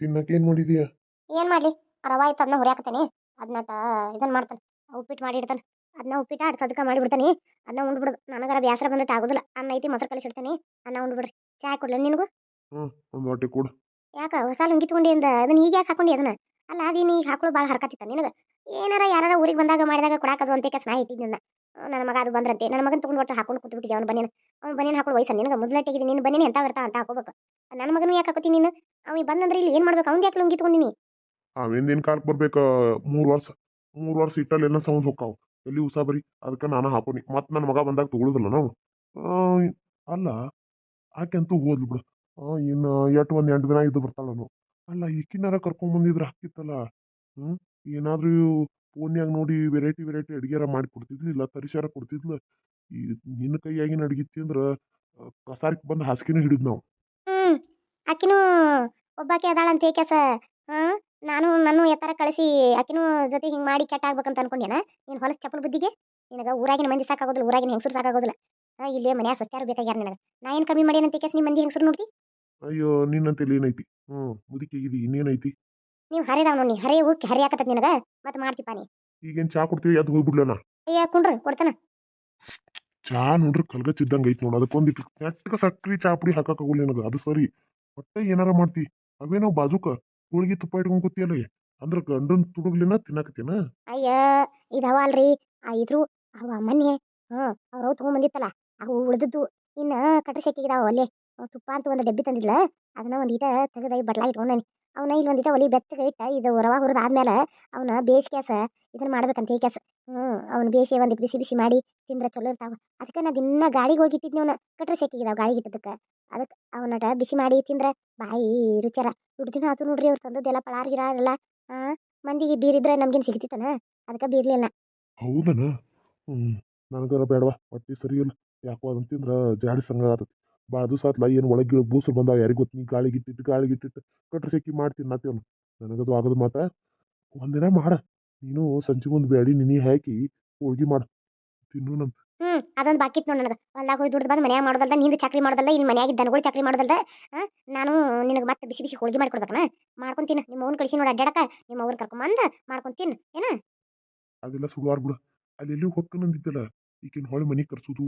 ತಿನ್ನಕ್ಕೆ ಏನು ಮಾಡಿದೀಯ? ಏನ್ ಮಾಡ್ಲಿ, ರವಾ ಇತ್ತು ಅದನ್ನ ಹುರಿಯಾಕತ್ತೇನಿ. ಅದನ್ನ ಇದನ್ನ ಮಾಡ್ತಾನೆ, ಉಪ್ಪಿಟ್ಟು ಮಾಡಿ ಇಡ್ತಾನೆ. ಅದನ್ನ ಉಪ್ಪಿಟ್ಟು ಅಡ್ ಸಜ್ಜಕ ಮಾಡಿ ಬಿಡ್ತಾನೆ. ಅದನ್ನ ಉಂಡ್ಬಿಡುದು. ನನಗರ ಬ್ಯಾಸರ ಬಂದೈತೆ ಆಗುದಿಲ್ಲ. ಅನ್ನ ಐತಿ, ಮೊಸರು ಕಲಿಸಿಡ್ತೇನೆ. ಅನ್ನ ಉಂಡ್ಬಿಡ್ರಿ. ಚಾ ಕೊಡ್ಲಿ ನಿನಗೂ? ಒಂದು ಹೊಟ್ಟೆ ಕೊಡು. ಯಾಕ ಹೊಸ ಲುಂಗಿ ತಗೊಂಡಿ ಅಂದ ಅದನ್ನ ಈಗ ಯಾಕೆ ಹಾಕೊಂಡಿ ಅದನ್ನ? ಅಲ್ಲ ಅದೇನು ಈಗ ಹಾಕೊಳ್ಳೋ ಭಾಳ ಹರ್ಕತ್ತಿತ್ತ ನಿನಗೆ? ಏನಾರ ಯಾರ ಊರಿಗೆ ಬಂದಾಗ ಮಾಡಿದಾಗ ಕೊಡಾಕದು ಅಂತ ನಾ ಇಟ್ಟಿದ್ದ. ನನ್ನ ಮಗ ಅದು ಬಂದ್ರಂತೆ ನನ್ನ ಮಗನ ತಗೊಂಡು ಒಟ್ಟು ಹಾಕೊಂಡು ಕೂತ್ಬಿಟ್ಟಿದ್ದೆ. ಅವ್ನು ಬನ್ನಿನ ಹಾಕೊಳ್ಳೋ ವಯಸ್ಸು ನಿನಗೆ ಮೊದಲಟ್ಟಿಗೆ ನಿನ್ನ ಬನ್ನಿನ ಎಂತ ಬರ್ತಾ ಅಂತ ಹಾಕೋಬೇಕು. ನನ್ನ ಮಗನೂ ಯಾಕೆ ಹಾಕೋತಿ ನೀನು? ಅವ್ನಿಗೆ ಬಂದಂದ್ರೆ ಇಲ್ಲಿ ಏನು ಮಾಡ್ಬೇಕು? ಅವ್ನು ಯಾಕೆ ಲುಂಗಿ ತಗೊಂಡಿನಿ? ಅವೇಂದಿನ ಕಾಲಕ್ಕೆ ಬರ್ಬೇಕ 3 ವರ್ಷ. 3 ವರ್ಷ ಇಟ್ಟಲ್ಲಿ ಎಲ್ಲ ಸೌಂಡ್ ಹೊಕ್ಕಾವು. ಎಲ್ಲಿ ಉಸಾಬರಿ ಅದಕ್ಕೆ ನಾನು ಹಾಕೋನಿ. ಮತ್ತೆ ನನ್ನ ಮಗ ಬಂದಾಗ ತಗೊಳುದಿಲ್ಲ ನಾವು. ಆ, ಅಲ್ಲ, ಆಕೆಂತೂ ಹೋದ್ಲು ಬಿಡು. ಇನ್ನು ಎಟ್ಟು ಒಂದು 8 ದಿನ ಇದ್ದು ಬರ್ತಾಳನು. ಅಲ್ಲ, ಈಕಿನಾರ ಕರ್ಕೊಂಬಂದಿದ್ರೆ ಹಾಕಿತ್ತಲ್ಲ. ಹ್ಞೂ ಏನಾದ್ರೂ ಫೋನ್ಯಾಗ ನೋಡಿ ವೆರೈಟಿ ವೆರೈಟಿ ಅಡುಗೆಯಾರ ಮಾಡಿ ಕೊಡ್ತಿದ್ಲು, ಇಲ್ಲ ತರಿಸ್ಯಾರ ಕೊಡ್ತಿದ್ಲು. ಈ ನಿನ್ನ ಕೈಯಾಗಿನ ಅಡ್ಗೆ ತಿಂದ್ರೆ ಕಸಾರಿಗೆ ಬಂದು ಹಾಸಿಗೆನೂ ಹಿಡಿದ್ ನಾವು. ಹ್ಮ್ ಆಕಿನೂ ಒಬ್ಬಾಕಿ ಅದಾಳಂತ ಏಕೆಸ. ಹ್ಮ್ ನಾನು ಎತ್ತರ ಕಳಿಸಿ ಆಕಿನೂ ಜೊತೆ ಹಿಂಗ್ ಮಾಡಿ ಕೆಟ್ಟ ಆಗ್ಬೇಕಂತ ಅನ್ಕೊಂಡೇನ? ನೀನ್ ಹೊಲಸ್ ಚಪ್ಪಲ್ ಬುದ್ಧಿಗೆ ನಿನಗ ಊರಾಗಿನ ಮಂದಿ ಸಾಕಾಗೋದಿಲ್ಲ, ಊರಾಗಿನ ಹೆಂಗಸರು ಸಾಕಾಗೋದಿಲ್ಲ. ಇಲ್ಲೇ ಮನ್ಯಾಗ ಸ್ವಸ್ತ್ಯಾರು ಬೇಕಾಗ್ಯಾರ ನಿನಗ. ನಾ ಏನ್ ಕಮ್ಮಿ ಮಾಡೇನಂತ ಕೇಸ್ ನಿಮ್ಮ ಮಂದಿ ಹೆಂಗಸರು ನೋಡ್ತಿ? ಅಯ್ಯೋ, ನಿನ್ನಂತಲ್ಲಿ ಏನೈತಿ? ಮುದುಕಿಗಿದಿ ಇನ್ನೇನೈತಿ? ನೀವು ಹರಿದಾವ್ ನೋಡಿ, ಹರಿ ಉಕ್ಕಿ ಹರಿಯಾಕತ್ತ ನಿನಗ. ಮತ್ತೆ ಮಾಡ್ತಿಪ್ಪ ನೀ. ಈಗೇನು ಚಾ ಕೊಡ್ತೀವಿ ಅದು ಹೋಗ್ಬಿಡ್ಲನ? ಅಯ್ಯ ಕುಂಡ್ರಿ ಕೊಡ್ತಾನ. ಚಾ ನೋಡ್ರಿ ಕಲ್ಗಚ್ಚಿದ್ದಂಗೆ ಐತಿ ನೋಡು. ಅದಕ್ಕೊಂದಿಟ್ಟು ನೆಟ್ಟಗೆ ಸಕ್ರಿ ಚಾ ಪುಡಿ ಹಾಕಕ್ಕಾಗಲ್ಲ ನನಗೆ. ಅದು ಸರಿ. ಒಟ್ಟೆ ಏನಾರ ಮಾಡ್ತಿ. ಅವೇನೋ ಬಾಜುಕ ಹೋಳಿಗೆ ತುಪ್ಪ ಇಟ್ಕೊಂಡ್ ಕೂತಿಯಲ್ಲ. ಅಂದ್ರೆ ಗಂಡನ್ ತುಡುಗ್ಲಿನ ತಿನ್ನಕತ್ತೇನ? ಅಯ್ಯ ಇದಾವ ಅಲ್ರಿ ಇದ್ರು ಅವ ಮೊನ್ನೆ ಅವ್ರವ್ ತಗೊಂಡ್ ಅವು ಉಳ್ದದ್ದು ಇನ್ನ ಕಟ್ರಿ ಸೆಕ್ಕಿಗಿದಾವ ಅಲ್ಲೇ. ತುಪ್ಪ ಅಂತ ಒಂದು ಡಬ್ಬಿ ತಂದಿದ್ಲ. ಅದನ್ನ ಒಂದೀಟ ತೆಗೆದ ಬಟ್ಲಾ ಇಟ್ಕೊಂಡನಿ. ಅವನ ಇಲ್ಲಿ ಒಂದೀಟ ಒಲಿ ಬೆಚ್ಚಗೆ ಇಟ್ಟ ಇದು ರವಾ ಹುರಿದ ಆದ್ಮೇಲೆ ಅವನ ಬೇಸ್ ಕ್ಯಾಸ ಇದನ್ನ ಮಾಡ್ಬೇಕಂತ ಈ ಕ್ಯಾಸ. ಅವ್ನ ಬೇಸಿ ಒಂದಿಟ್ಟು ಬಿಸಿ ಬಿಸಿ ಮಾಡಿ ತಿಂದ್ರೆ ಚಲೋ ಇರ್ತಾವ. ಅದಕ್ಕೆ ನಾ ದಿನ ಗಾಡಿಗೆ ಹೋಗಿಟ್ಟಿದ್ನಿ. ಅವನ ಕಟ್ರಿ ಸೆಕ್ಕಿಗಿದಾವ ಗಾಳಿಗೆ ಇಟ್ಟದಕ್ಕೆ. ಅದಕ್ಕೆ ಅವನಟ ಬಿಸಿ ಮಾಡಿ ತಿಂದ್ರೆ ಬಾಯಿ ರುಚರ. ದುಡ್ದಿನ ಆತು ನೋಡ್ರಿ ಅವ್ರು ತಂದದ್ದೆಲ್ಲ ಪಳಾರ್ಗಿರ ಎಲ್ಲ. ಮಂದಿಗೆ ಬೀರಿದ್ರೆ ನಮ್ಗೇನು ಸಿಗ್ತಿತ್ತನ? ಅದಕ್ಕೆ ಬೀರ್ಲಿಲ್ಲ. ಹೌದನ? ನನಗರ ಬೇಡವಾ, ಹೊಟ್ಟಿ ಸರಿ ಇಲ್ಲ. ಯಾಕೋ ಅದನ್ನ ತಿಂದ್ರೆ ಜಾಡಿ ಸಂಗ ಆಗತ್ತೆ. ಭಾಳ ದಿವಸ ಆತ್ಲ. ಏನು ಒಳಗೆ ಬೂಸರು ಬಂದಾವ ಯಾರಿಗೆ ಗೊತ್ತು. ನೀ ಗಾಳಿಗಿಟ್ಟಿಟ್ಟು ಕಟ್ರಿ ಸೆಕ್ಕಿ ಮಾಡಿ ತಿನ್ನತ್ತೇವನು. ನನಗದು ಆಗದು ಮಾತ. ಒಂದಿನ ಮಾಡ ನೀನು ಸಂಜೆ ಮುಂದೆ ಬ್ಯಾಡಿ ನಿನಿ ಹಾಕಿ ಹೋಳ್ಗಿ ಮಾಡು ತಿನ್ನು ನಂತ. ಅದೊಂದು ಬಾಕಿ ಇತ್ತು ನೋಡಿ ನನಗೆ. ಹೊಲ್ದಾಗ ಹೋಗಿ ದುಡ್ದು ಬಂದು ಮನ್ಯಾಗ ಮಾಡೋದಲ್ದ, ನಿಂದು ಚಾಕ್ರಿ ಮಾಡೋದಲ್ದ, ಇಲ್ಲಿ ಮನ್ಯಾಗ ದನಗಳು ಚಾಕ್ರಿ ಮಾಡೋದಲ್ದ. ನಾನು ನಿನಗೆ ಮತ್ತೆ ಬಿಸಿ ಬಿಸಿ ಹೋಳ್ಗಿ ಮಾಡಿ ಕೊಡ್ಬೇಕನ? ಮಾಡ್ಕೊಂತೀನಿ. ನಿಮ್ಮ ಅವ್ನ ಕಳಿಸಿ ನೋಡಿ ಅಡ್ಡಾಡಕ. ನಿಮ್ಮ ಅವ್ನ ಕರ್ಕೊಂಬಂದು ಮಾಡ್ಕೊಂತೀನಿ ಏನ? ಅದೆಲ್ಲ ಸುಳ್ವಾರ್ ಬಿಡು. ಅಲ್ಲಿ ಎಲ್ಲಿ ಹೊಕ್ಕನಂದಿದ್ದಲ್ಲ. ಈಗಿನ ಹೊಳೆ ಮನೆ ಕರ್ಸೋದು,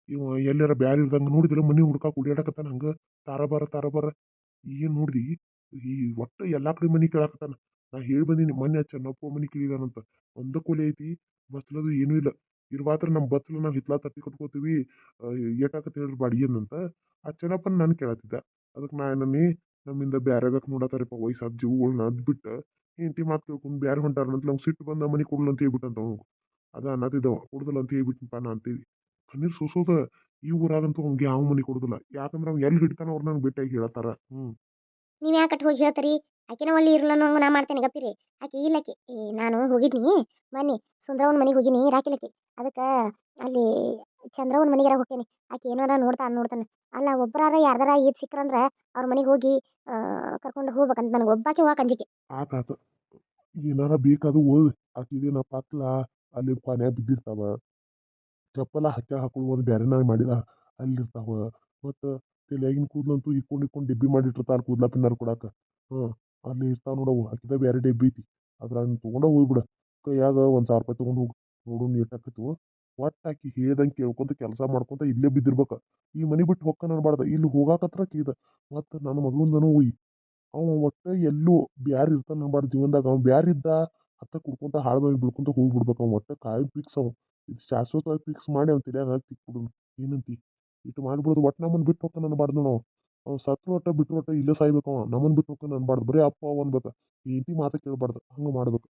ಇವ ಎಲ್ಲಾರ ಬ್ಯಾರೆ ಇರ್ದಂಗೆ ನೋಡಿದ್ರೆ ಮನೆ ಹುಡ್ಕಾಕ್ ಓಡಾಡಕತ್ತಾನ. ಹಂಗ ತಾರ ಬಾರ ಏನು ನೋಡ್ದಿ? ಈ ಒಟ್ಟು ಎಲ್ಲಾ ಕಡೆ ಮನೆ ಕೇಳಾಕತ್ತಾನ. ನಾ ಹೇಳಿ ಬಂದೀನಿ ಮೊನ್ನೆ ಚೆನ್ನಪ್ಪ ಮನೆ ಕೇಳಿದಾನಂತ. ಒಂದ ಕೊಲೆ ಐತಿ, ಬಸ್ಲದು ಏನೂ ಇಲ್ಲ. ಇರ್ವಾತ್ರ ನಮ್ಮ ಬಸ್ಲು ನಾವು ಹಿತ್ಲಾ ತಟ್ಟಿ ಕಟ್ಕೋತೀವಿ. ಏಟಾಕತ್ ಹೇಳ್ರಿ ಬಾಡಿಗೆ ಅಂತ. ಆ ಚೆನ್ನಪ್ಪನ ನಾನು ಕೇಳತ್ತಿದ್ದ. ಅದಕ್ಕೆ ನಾ ಏನನ್ನಿ, ನಮ್ಮಿಂದ ಬ್ಯಾರೆದಕ್ ನೋಡತ್ತಾರಪ್ಪ ವಯಸ್ಸಾದ ಜೀವಗಳನ್ನ ಅದ್ಬಿಟ್ಟು ಹೆಂಡತಿ ಮಾತು ಕೇಳ್ಕೊಂಡು ಬ್ಯಾರೆ ಹೊಂಟಾರಂತ ನಮ್ಗೆ ಸಿಟ್ಟು ಬಂದ ಮನೆ ಕೊಡ್ಲು ಅಂತ ಹೇಳ್ಬಿಟ್ಟಂತ ಅವ್ನು. ಅದ ಅನ್ನತಿದ್ದವ ಕೊಡುದಿಲ್ಲ ಅಂತ ಹೇಳ್ಬಿಟ್ಟನಪ್ಪ ನಾ ಅಂತೀವಿ. ಕಣ್ಣೀರ್ ಸೋಸೋದ. ಈ ಊರಾಗಂತೂ ಅವ್ನಿಗೆ ಯಾವ ಮನೆ ಕೊಡುದಿಲ್ಲ. ಯಾಕಂದ್ರೆ ಅವ್ನು ಎಲ್ಲಿ ಹಿಡಿತಾನ ಅವ್ರು ನಂಗೆ ಭೇಟಿಯಾಗಿ ಹೇಳತ್ತಾರ. ನೀವು ಯಾಕೆ ಹೋಗಿ ಹೇಳ್ತೀರಿ? ಆಕಿನ ಒಳ್ಳೆ ಇರ್ಲನ್ನೋ ನಾ ಮಾಡ್ತೇನೆ ಗಪ್ಪಿರಿ. ಆಕಿ ಇಲ್ಲಕಿ ನಾನು ಹೋಗಿದ್ನಿ ಬನ್ನಿ ಸುಂದ್ರವನ ಮನೆಗೆ ಹೋಗಿನಿ ರಾಕಿಲಕಿ. ಅದಕ್ಕೆ ಅಲ್ಲಿ ಚಂದ್ರವನ ಮನೆಗಾರ ಹೋಗ್ತೇನೆ. ಆಕಿ ಏನಾರ ನೋಡ್ತಾನೆ. ಅಲ್ಲ ಒಬ್ಬರಾರ ಯಾರ್ದಾರ ಈದ್ ಸಿಕ್ಕ್ರಂದ್ರೆ ಅವ್ರ ಮನೆಗೆ ಹೋಗಿ ಕರ್ಕೊಂಡು ಹೋಗ್ಬೇಕಂತ ನನಗೆ ಒಬ್ಬಾಕಿ ಹೋಗಕ್ಕೆ ಅಂಜಿಕೆ. ಆತಾತ ಏನಾರ ಬೇಕಾದು ಓದ್. ಆಕಿದೇನ ಪತ್ಲ ಅಲ್ಲಿ ಕೊನೆ ಬಿದ್ದಿರ್ತಾವ. ಚಪ್ಪಲ ಹಾಕೊಳ್ಳುವ ಒಂದು ಬ್ಯಾರೆನ ಮಾಡಿದ ಅಲ್ಲಿರ್ತಾವ. ಮತ್ತು ತಲೆಯಾಗಿನ ಕೂದಲಂತೂ ಇಕ್ಕೊಂಡು ಡಿಬ್ಬಿ ಮಾಡಿಟ್ಟಿರ್ತಾರ ಕೂದ್ಲ ಪಿನ್ನರ್ ಕೊಡಾಕ. ಅಲ್ಲಿ ಇರ್ತಾವ ನೋಡವು. ಹಾಕಿದ ಬ್ಯಾರೆ ಡೆಬ್ಬಿ ಐತಿ. ಅದ್ರಾಗ ತೊಗೊಂಡ ಹೋಗ್ಬಿಡ. ಕೈಯಾಗ 1,000 ರೂಪಾಯಿ ತೊಗೊಂಡು ಹೋಗು. ನೋಡು ನೀಟಾಕೈತು. ಒಟ್ಟು ಆಕಿ ಹೇಳ್ದಂಗೆ ಕೇಳ್ಕೊಂತ ಕೆಲಸ ಮಾಡ್ಕೊಂತ ಇಲ್ಲೇ ಬಿದ್ದಿರ್ಬೇಕ. ಈ ಮನೆ ಬಿಟ್ಟು ಹೊಕ್ಕ ಅನ್ಬಾರ್ದ. ಇಲ್ಲಿ ಹೋಗಾಕತ್ರ ಕೀದ. ಮತ್ತು ನನ್ನ ಮಗಂದನು ಒಯ್. ಅವ ಒಟ್ಟು ಎಲ್ಲೂ ಬ್ಯಾರೆ ಇರ್ತಾನ ಅನ್ಬಾರ್ದು ಜೀವನದಾಗ. ಅವ್ನು ಬ್ಯಾರೆ ಇದ್ದ ಹತ್ತ ಕುಡ್ಕೊಂತ ಹಾಳ್ವಾಗಿ ಬಿಡ್ಕೊಂತ ಹೋಗ್ಬಿಡ್ಬೇಕು. ಅವ್ನು ಒಟ್ಟು ಕಾಯಿ ಫಿಕ್ಸ್ ಅವ. ಇದು ಶಾಶ್ವತವಾಗಿ ಫಿಕ್ಸ್ ಮಾಡಿ ಅವ್ನು ತಲೆಯಾಗ ತಿಕ್ಬಿಡುನು. ಏನಂತಿ? ಇಟ್ಟು ಮಾಡ್ಬಿಡೋದು. ಒಟ್ಟು ನಮ್ಮನ್ನು ಬಿಟ್ಟು ಹೋಗ್ತಾನೆ ಅನ್ಬಾರ್ದು ನಾವು. ಅವ್ನು ಸತ್ರು ಒಟ್ಟ ಬಿಟ್ಟರು ಒಟ್ಟ ಇಲ್ಲೇ ಸಾಯ್ಬೇಕು. ಅವ ನಮ್ಮನ್ನು ಬಿಟ್ಟು ಹೋಗ್ತಾನೆ ಅನ್ಬಾರ್ದು. ಬರೀ ಅಪ್ಪ ಅವ ಅನ್ಬೇಕು. ಹೆಂಡತಿ ಮಾತು ಕೇಳಬಾರ್ದು. ಹಂಗೆ ಮಾಡ್ಬೇಕು.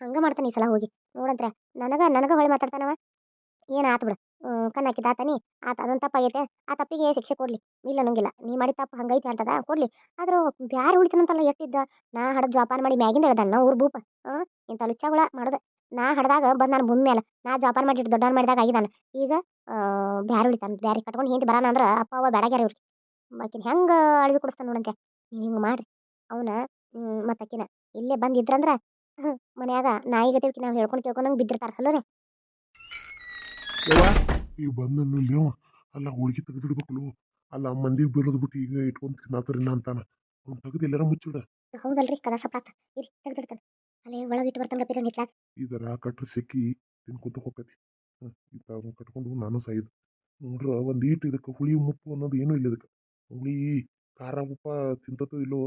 ಹಂಗೆ ಮಾಡ್ತಾನೆ ಈ ಸಲ ಹೋಗಿ ನೋಡಂತ್ರ. ನನಗೆ ಹೊಳೆ ಮಾತಾಡ್ತಾನವ. ಏನು ಆತು ಬಿಡು. ಕಣ್ಣು ಹಾಕಿದ ಆತನಿ ಆತ ಅದೊಂದು ತಪ್ಪಾಗೈತೆ. ಆ ತಪ್ಪಿಗೆ ಶಿಕ್ಷೆ ಕೊಡ್ಲಿ. ಇಲ್ಲ ಅನ್ನಂಗಿಲ್ಲ. ನೀ ಮಾಡಿ ತಪ್ಪು ಹಂಗೈತೆ ಅಂತದ ಕೊಡ್ಲಿ. ಆದ್ರೂ ಬ್ಯಾರೆ ಉಳಿತಾನಂತಲ್ಲ ಎಟ್ಟಿದ್ದ. ನಾ ಹಡದ್ ಜೋಪಾನ ಮಾಡಿ ಮ್ಯಾಗಿಂದ ಹೇಳ್ದಾನ ಊರ್ ಭೂಪ. ಇಂಥ ಲುಚ್ಚಗಳ ಮಾಡೋದು. ನಾ ಹಡ್ದಾಗ ಬಂದು ನಾನು ಭೂಮಿ ಮೇಲೆ ನಾ ಜೋಪಾನ ಮಾಡಿಟ್ಟು ದೊಡ್ಡವನ್ ಮಾಡಿದಾಗ ಆಗಿದ್ದಾನ. ಈಗ ಬ್ಯಾರೆ ಉಳಿತಾನ. ಬ್ಯಾರೆ ಕಟ್ಕೊಂಡು ಹೆಂಡತಿ ಬರಾನ ಅಂದ್ರೆ ಅಪ್ಪ ಅವ್ವ ಬೇಡಾಗ್ಯಾರ ಇವ್ರಿಗೆ. ಆಕಿನ ಹೆಂಗೆ ಅಳಿವಿ ಕೊಡಿಸ್ತಾನ ನೋಡಂತೆ. ನೀವು ಹಿಂಗೆ ಮಾಡ್ರಿ. ಅವನ ಮತ್ತು ಆಕಿನ ಇಲ್ಲೇ ಬಂದಿದ್ರಂದ್ರೆ ಮನ್ಯಾಗ ನಾಯಿಗತಿ ನಾವು ಹೇಳ್ಕೊಂಡು ಕೇಳ್ಕೊಂಡಂಗೆ ಬಿದ್ದಿರ್ತಾರ ಅಲ್ಲೋರೆ. ಯವ್ವ, ಈಗ ಬಂದನು ಇಲ್ಲವ. ಅಲ್ಲ ಹೋಳಿಗೆ ತೆಗೆದಿಡ್ಬೇಕಲ್ಲ. ಅಲ್ಲ ಮಂದಿಗೆ ಬೀಳೋದು ಬಿಟ್ಟು ಈಗ ಇಟ್ಕೊಂಡು ತಿನ್ನತ್ತರಿಲ್ಲ ಅಂತಾನ. ಅವ್ನು ತೆಗೆದು ಎಲ್ಲಾರ ಮುಚ್ಚಿಡ. ಹೌದಲ್ರಿ ಕದ ಸಪ್ಲಾತ ಇರಿ ತೆಗ್ದಿಡ್ತಾನೆ ಅಲ್ಲೇ ಒಳಗೆ ಇಟ್ಟು ಬರ್ತಾನೆ ಗಪ್ಪಿರ ನಿಟ್ಲಾಕ. ಇದರ ಕಟ್ರ ಸಿಕ್ಕಿ ತಿನ್ಕೊಂತ ಹೋಗತಿ. ಹ್ಞೂ ಕಟ್ಕೊಂಡು ನಾನು ಸಾಯ್ದು ನೋಡ್ರ ಒಂದು ಈಟ್ ಇದಕ್ಕೆ ಹುಳಿ ಮುಪ್ಪು ಅನ್ನೋದು ಏನೂ ಇಲ್ಲ ಇದಕ್ಕೆ. ಹುಳಿ ಖಾರ ಉಪ್ಪ ತಿಂತತೋ ಇಲ್ಲೋ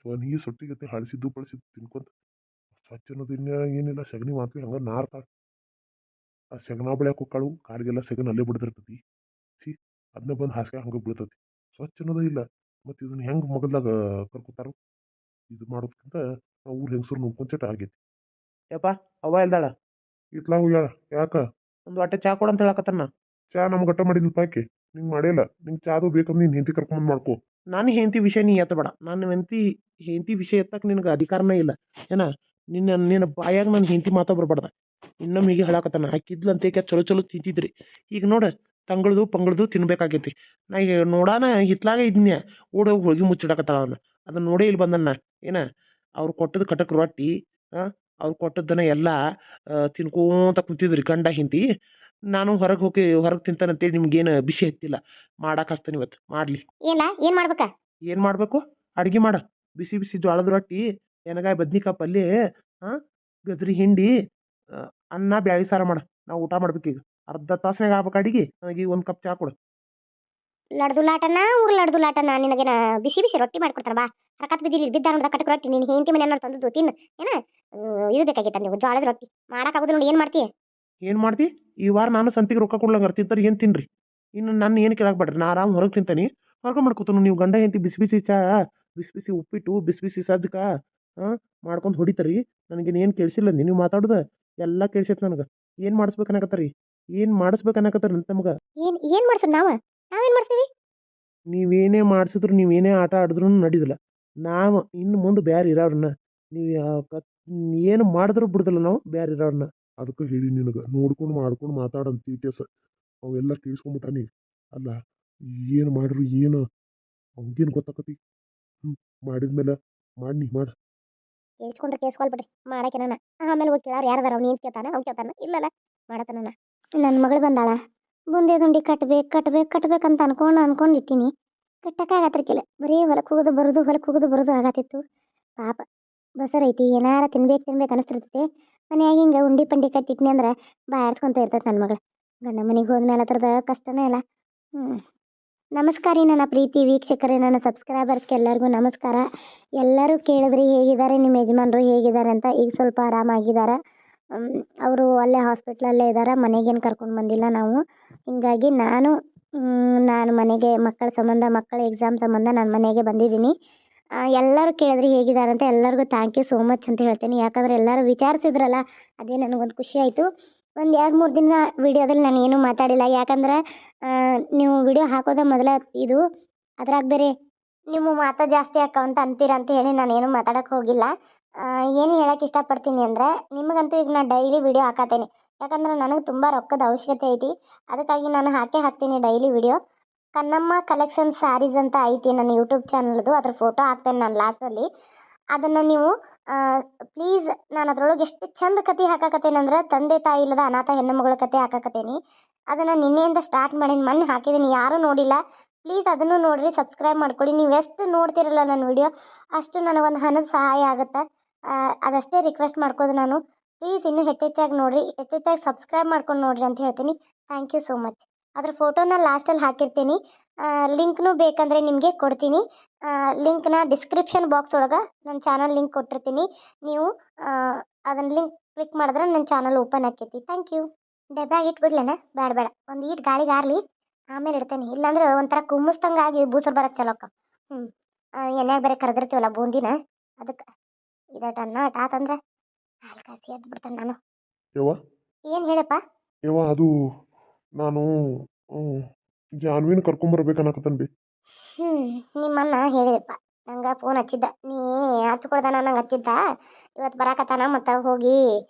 ಸ್ವನಿಗೆ ಸೊಟ್ಟಿಗತ್ತೆ ಹಳಸಿದ್ದು ಬಳಸಿದ್ದು ತಿನ್ಕೊಂತ ಸ್ವಚ್ಛ ಅನ್ನೋದು ಇನ್ನ ಏನಿಲ್ಲ. ಸಗಣಿ ಮಾತ್ರ ಹಂಗೆ ನಾರ್ತಾಳ. ಆ ಸೆಗಣ ಬೆಳ್ಯಾಕ ಹೋಗ್ಕಾಳು ಕಾಲಿಗೆಲ್ಲ ಸೆಗನ್ ಅಲ್ಲೇ ಬಿಡ್ದಿರ್ತತಿ. ಸಿ ಅದನ್ನ ಬಂದು ಹಾಸಿಗೆ ಹಂಗೆ ಬೀಳ್ತತಿ. ಸ್ವಚ್ಛ ಅನ್ನೋದೇ ಇಲ್ಲ. ಮತ್ತು ಇದನ್ನ ಹೆಂಗೆ ಮಗಲ್ದಾಗ ಕರ್ಕೊತಾರೋ ಇದು ಮಾಡೋದಕ್ಕಿಂತ ನಾವು ಊರು ಹೆಂಗಸರು ನೋಡ್ಕೊಂಚಟ ಆಗೈತಿ. ಯಪ್ಪ ಅವ್ವ ಇಲ್ದಾಳ, ಇತ್ಲಾ ಹೋಗ್ಯಾಳ ಯಾಕ? ಒಂದು ಹೊಟ್ಟೆ ಚಾ ಕೊಡು ಅಂತ ಹೇಳಕತ್ತಾನ. ಚಾ ನಮ್ಗೆ ಗಟ್ಟ ಮಾಡಿದ್ಲು ಪಾಕಿ ನಿಂಗೆ ಮಾಡಿಲ್ಲ. ನಿಂಗೆ ಚಾದು ಬೇಕಂದ್ರೆ ನೀನು ಹೆಂಡತಿ ಕರ್ಕೊಂಡ್ ಮಾಡ್ಕೋ. ನಾನು ಹೆಂಡತಿ ವಿಷಯ ನೀ ಎತ್ತಬೇಡ. ನನ್ನ ಹೆಂಡತಿ ವಿಷಯ ಎತ್ತಕ್ಕೆ ನಿನಗೆ ಅಧಿಕಾರನೇ ಇಲ್ಲ ಏನ. ನಿನ್ನ ಬಾಯಾಗ ನನ್ನ ಹೆಂಡತಿ ಮಾತಾ ಬರ್ಬಾರ್ದ. ಇನ್ನೊಮ್ಮೆ ಹೀಗೆ ಹೇಳಕತ್ತಾನ ಹಾಕಿದ್ಲು ಅಂತ ಚಲೋ ಚಲೋ ತಿಂತಿದ್ರಿ. ಈಗ ನೋಡು ತಂಗಳದು ಪಂಗಳದು ತಿನ್ಬೇಕಾಗೈತಿ. ನಾ ಈಗ ನೋಡಾನ ಹಿತ್ಲಾಗ ಇದ್ನ್ಯ ಓಡೋಗಿ ಹೋಗಿ ಮುಚ್ಚಿಡಕತ್ತಾಳ ಅವನು. ಅದನ್ನ ನೋಡೇ ಇಲ್ಲಿ ಬಂದನ್ನ ಏನ. ಅವ್ರು ಕೊಟ್ಟದ ಕಟಕ್ ರೊಟ್ಟಿ ಅವ್ರು ಕೊಟ್ಟದ್ದನ್ನ ಎಲ್ಲ ತಿನ್ಕೋತ ಕುಂತಿದ್ರಿ ಗಂಡ ಹಿಂತಿ. ನಾನು ಹೊರಗೆ ತಿಂತಾನಂತೇಳಿ ನಿಮ್ಗೇನು ಬಿಸಿ ಹತ್ತಿಲ್ಲ. ಮಾಡಕ್ಕೆ ಹಚ್ತಾನೆ ಇವತ್ತು ಮಾಡಲಿ. ಏನ ಏನ್ ಮಾಡ್ಬೇಕ? ಏನು ಮಾಡಬೇಕು? ಅಡ್ಗೆ ಮಾಡ. ಬಿಸಿ ಬಿಸಿ ಜೋಳದ ರೊಟ್ಟಿ, ಎನಗಾಯಿ ಬದ್ನಿಕಾಯಿ ಪಲ್ಯ, ಗಜ್ರಿ ಹಿಂಡಿ, ಅನ್ನ ಬ್ಯಾಳಿ ಸಾರ ಮಾಡ. ನಾವು ಊಟ ಮಾಡ್ಬೇಕೀಗ. ಅರ್ಧ ತಾಸ್ನಾಗ ಆಗ್ಬೇಕು ಅಡಿಗೆ. ನನಗೆ ಒಂದು ಕಪ್ ಚಾ ಕೊಡು. ಲಡ್ದುಲಾಟನ ಊರ್ ಲಡ್ದುಲಾಟನ ನಿನಗೇನ ಬಿಸಿ ಬಿಸಿ ರೊಟ್ಟಿ ಮಾಡ್ಕೊಡ್ತಾರ ಬಾ. ಹರಕತ್ ಬಿದ್ದಿಲ್ಲ ಬಿದ್ದ ಅನ್ನೋದ ಕಟಕ್ ರೊಟ್ಟಿ ನೀನು ಹೆಂಡತಿ ಮನೆ ಅನ್ನೋದು ತಂದದ್ದು ತಿನ್ನು ಏನ. ಇದು ಬೇಕಾಗಿತ್ತ ನೀವು ಜೋಳದ ರೊಟ್ಟಿ ಮಾಡಕ್ಕಾಗೋದು ನೋಡಿ. ಏನ್ ಮಾಡ್ತೀಯ? ಏನು ಮಾಡ್ತಿ? ಈ ವಾರ ನಾನು ಸಂತಿಗೆ ರೊಕ್ಕ ಕೊಡ್ಲಂಗಾರ ತಿಂತಾರೆ ಏನು ತಿನ್ರಿ. ಇನ್ನು ನನ್ನ ಏನು ಕೇಳಕ್ಕೆ ಬೇಡ್ರಿ. ನಾ ಆರಾಮ್ ಹೊರಗೆ ತಿಂತಾನೆ ಹೊರಗೆ ಮಾಡ್ಕೊತಾನು. ನೀವು ಗಂಡ ಹೆಂಡತಿ ಬಿಸಿ ಬಿಸಿ ಚಾ, ಬಿಸಿ ಬಿಸಿ ಉಪ್ಪಿಟ್ಟು, ಬಿಸಿ ಬಿಸಿ ಸಜ್ಕ ಮಾಡ್ಕೊಂಡು ಹೊಡಿತಾರಿ. ನನಗೇನು ಏನು ಕೇಳಿಸಿಲ್ಲ ನೀವು ಮಾತಾಡೋದು ಎಲ್ಲ ಕೇಳಿಸೈತೆ ನನಗೆ. ಏನು ಮಾಡಿಸ್ಬೇಕು ಅನ್ನಕತ್ತಾರಿ? ಏನು ಮಾಡಿಸ್ಬೇಕು ಅನ್ನಕತ್ತಾರ ಅಂತ ನಮ್ಗೆ? ಏನ್ ಏನ್ ಮಾಡ್ಸೋದು ನಾವೇನ್ ಮಾಡ್ತೀವಿ? ನೀವೇನೇ ಮಾಡಿಸಿದ್ರು ನೀವೇನೇ ಆಟ ಆಡಿದ್ರು ನಡೀದಿಲ್ಲ. ನಾವು ಇನ್ನು ಮುಂದೆ ಬ್ಯಾರೆ ಇರೋರನ್ನ ನೀವು ಏನು ಮಾಡಿದ್ರು ಬಿಡುದಿಲ್ಲ ನಾವು ಬ್ಯಾರೆ ಇರೋರನ್ನ. ಅದಕ್ಕೆ ಹೇಳಿ ನಿನಗೆ ನೋಡ್ಕೊಂಡು ಮಾಡ್ಕೊಂಡು ಮಾತಾಡಂತ ಟೀಚರ್ಸ್ ಅವೆಲ್ಲ ಕೇಳಿಸ್ಕೊಂಬಿಟ್ಟಾನಿ. ಅಲ್ಲ ಏನು ಮಾಡ್ರು ಏನು ಅವ್ಗೇನು ಗೊತ್ತಾಕತಿ. ಮಾಡಿದ್ಮೇಲೆ ಮಾಡಿ ಮಾಡು. ಕೇಳಿಸ್ಕೊಂಡ್ರೆ ಕೇಳಿಸ್ಕೊಲ್ ಬಿಡ್ರಿ ಮಾಡಕ್ಕೆ ನಾನು. ಆಮೇಲೆ ಹೋಗಿ ಕೇಳಾರ ಯಾರದಾರ ಅವ್ನು ಏನು ಕೇಳ್ತಾನ ಅವ್ನು ಕೇಳ್ತಾನ ಇಲ್ಲಲ್ಲ ಮಾಡತ್ತ ನನ್ನ. ನನ್ನ ಮಗಳು ಬಂದಾಳ. ಬುಂದೆ ದುಂಡಿ ಕಟ್ಬೇಕಂತ ಅನ್ಕೊಂಡಿಟ್ಟಿನಿ. ಕಟ್ಟಕ್ಕಾಗತ್ರಕ್ಕಿಲ್ಲ. ಬರೀ ಹೊಲಕ್ಕೆ ಹೋಗೋದು ಬರೋದು ಆಗತ್ತಿತ್ತು. ಪಾಪ ಬಸರೈತಿ ಏನಾರ ತಿನ್ಬೇಕು ಅನಿಸ್ತಿರ್ತೈತಿ. ಮನ್ಯಾಗ ಹಿಂಗೆ ಉಂಡಿ ಪಂಡಿ ಕಟ್ಟಿಟ್ನಿ ಅಂದ್ರೆ ಬಾಯಾಡ್ಸ್ಕೊಂತ ಇರ್ತೈತೆ ನನ್ನ ಮಗಳು. ಗಂಡ ಮನೆಗೆ ಹೋದ್ಮೇಲೆ ಥರದ ಕಷ್ಟನೇ ಇಲ್ಲ. ನಮಸ್ಕಾರ ರೀ ನನ್ನ ಪ್ರೀತಿ ವೀಕ್ಷಕರೇ, ನನ್ನ ಸಬ್ಸ್ಕ್ರೈಬರ್ಸ್ಗೆ ಎಲ್ಲರಿಗೂ ನಮಸ್ಕಾರ. ಎಲ್ಲರೂ ಕೇಳಿದ್ರಿ ಹೇಗಿದ್ದಾರೆ ನಿಮ್ಮ ಯಜಮಾನ್ರು ಹೇಗಿದ್ದಾರೆ ಅಂತ. ಈಗ ಸ್ವಲ್ಪ ಆರಾಮಾಗಿದ್ದಾರೆ. ಅವರು ಅಲ್ಲೇ ಹಾಸ್ಪಿಟ್ಲಲ್ಲೇ ಇದ್ದಾರೆ. ಮನೆಗೇನು ಕರ್ಕೊಂಡು ಬಂದಿಲ್ಲ ನಾವು. ಹೀಗಾಗಿ ನಾನು ಮನೆಗೆ ಮಕ್ಕಳ ಎಕ್ಸಾಮ್ ಸಂಬಂಧ ನಾನು ಮನೆಗೆ ಬಂದಿದ್ದೀನಿ. ಎಲ್ಲರೂ ಕೇಳಿದ್ರಿ ಹೇಗಿದ್ದಾರೆ ಅಂತ. ಎಲ್ಲರಿಗೂ ಥ್ಯಾಂಕ್ ಯು ಸೋ ಮಚ್ ಅಂತ ಹೇಳ್ತೀನಿ. ಯಾಕಂದರೆ ಎಲ್ಲರೂ ವಿಚಾರಿಸಿದ್ರಲ್ಲ, ಅದೇ ನನಗೊಂದು ಖುಷಿ ಆಯಿತು. ಒಂದು 2-3 ದಿನ ವೀಡಿಯೋದಲ್ಲಿ ನಾನು ಏನೂ ಮಾತಾಡಿಲ್ಲ. ಯಾಕಂದ್ರೆ ನೀವು ವಿಡಿಯೋ ಹಾಕೋದೇ ಮೊದಲ ಇದು. ಅದ್ರಾಗ ಬೇರೆ ನಿಮ್ಮ ಮಾತು ಜಾಸ್ತಿ ಅಂತ ಅಂತೀರ ಅಂತ ಹೇಳಿ ನಾನೇನು ಮಾತಾಡೋಕ್ಕೆ ಹೋಗಿಲ್ಲ. ಏನು ಹೇಳೋಕ್ಕೆ ಇಷ್ಟಪಡ್ತೀನಿ ಅಂದರೆ, ನಿಮಗಂತೂ ಈಗ ನಾನು ಡೈಲಿ ವಿಡಿಯೋ ಹಾಕತ್ತೇನೆ. ಯಾಕಂದ್ರೆ ನನಗೆ ತುಂಬ ರೊಕ್ಕದ ಅವಶ್ಯಕತೆ ಐತಿ. ಅದಕ್ಕಾಗಿ ನಾನು ಹಾಕ್ತೀನಿ daily video. Kannamma collection sarees ಅಂತ ಐತಿ ನನ್ನ ಯೂಟ್ಯೂಬ್ ಚಾನಲ್ದು. ಅದ್ರ ಫೋಟೋ ಹಾಕ್ತೇನೆ ನಾನು ಲಾಸ್ಟಲ್ಲಿ. ಅದನ್ನು ನೀವು ಪ್ಲೀಸ್, ನಾನು ಅದ್ರೊಳಗೆ ಎಷ್ಟು ಚಂದ ಕತೆ ಹಾಕಕತ್ತೇನಂದ್ರೆ, ತಂದೆ ತಾಯಿ ಇಲ್ಲದ ಅನಾಥ ಹೆಣ್ಣು ಮಗಳ ಕತೆ ಹಾಕಕತ್ತೇನಿ. ಅದನ್ನು ನಿನ್ನೆಯಿಂದ ಸ್ಟಾರ್ಟ್ ಮಾಡೀನಿ. ಮೊನ್ನೆ ಹಾಕಿದ್ದೀನಿ, ಯಾರೂ ನೋಡಿಲ್ಲ. ಪ್ಲೀಸ್ ಅದನ್ನು ನೋಡಿರಿ, ಸಬ್ಸ್ಕ್ರೈಬ್ ಮಾಡ್ಕೊಳ್ಳಿ. ನೀವು ಎಷ್ಟು ನೋಡ್ತಿರಲ್ಲ ನನ್ನ ವಿಡಿಯೋ ಅಷ್ಟು ನನಗೊಂದು ಹಣದ ಸಹಾಯ ಆಗುತ್ತೆ. ಅದಷ್ಟೇ ರಿಕ್ವೆಸ್ಟ್ ಮಾಡ್ಕೋದು ನಾನು. ಪ್ಲೀಸ್ ಇನ್ನೂ ಹೆಚ್ಚೆಚ್ಚಾಗಿ ನೋಡಿರಿ, ಹೆಚ್ಚೆಚ್ಚಾಗಿ ಸಬ್ಸ್ಕ್ರೈಬ್ ಮಾಡ್ಕೊಂಡು ನೋಡಿರಿ ಅಂತ ಹೇಳ್ತೀನಿ. Thank you so much. ಅದ್ರ ಫೋಟೋನ ಲಾಸ್ಟಲ್ಲಿ ಹಾಕಿರ್ತೀನಿ. ಲಿಂಕ್ನು ಬೇಕಂದರೆ ನಿಮಗೆ ಕೊಡ್ತೀನಿ. ಲಿಂಕ್ನ ಡಿಸ್ಕ್ರಿಪ್ಷನ್ ಬಾಕ್ಸ್ ಒಳಗೆ ನನ್ನ ಚಾನಲ್ ಲಿಂಕ್ ಕೊಟ್ಟಿರ್ತೀನಿ. ನೀವು ಅದನ್ನು ಲಿಂಕ್ ಕ್ಲಿಕ್ ಮಾಡಿದ್ರೆ ನನ್ನ ಚಾನಲ್ ಓಪನ್ ಆಕೈತಿ. Thank you. ಡಬ್ಯಾಗ ಇಟ್ಬಿಡ್ಲೇನ? ಬೇಡ ಒಂದು ಈಟ್ ಗಾಳಿಗೆ ಆರಲಿ, ಆಮೇಲೆ ಇಡ್ತೇನೆ. ಇಲ್ಲಾಂದ್ರೆ ಒಂಥರ ಕುಮ್ಮಿಸ್ದಂಗಾಗಿ ಬೂಸರ್ ಬರೋಕ್ಕೆ ಚಲೋಕ್ಕ. ಎಣ್ಣೆಗೆ ಬೇರೆ ಕರೆದಿರ್ತೀವಲ್ಲ ಬೂಂದಿನ, ಅದಕ್ಕೆ ಇದಟನ್ನ ಆತಂದ್ರೆ ಹಾಲು ಕಾಸಿ ಎದ್ದು ಬಿಡ್ತೇನೆ ನಾನು. ಯವ್ವ ಏನು ಹೇಳಪ್ಪ? ಯವ್ವ ಅದು ನಾನು ಜಾನ್ವಿನ ಕರ್ಕೊಂಬರ್ಬೇಕನ್ನಕತ್ತನ್ ಬಿ. ನಿಮ್ಮನ್ನ ಹೇಳಿದೆಪ್ಪ. ನಂಗೆ ಫೋನ್ ಹಚ್ಚಿದ್ದ, ನೀ ಹಚ್ಕೊಳ್ದಾನ ನಂಗೆ ಹಚ್ಚಿದ್ದ. ಇವತ್ತು ಬರಾಕತ್ತಾನ ಮತ್ತು ಹೋಗಿ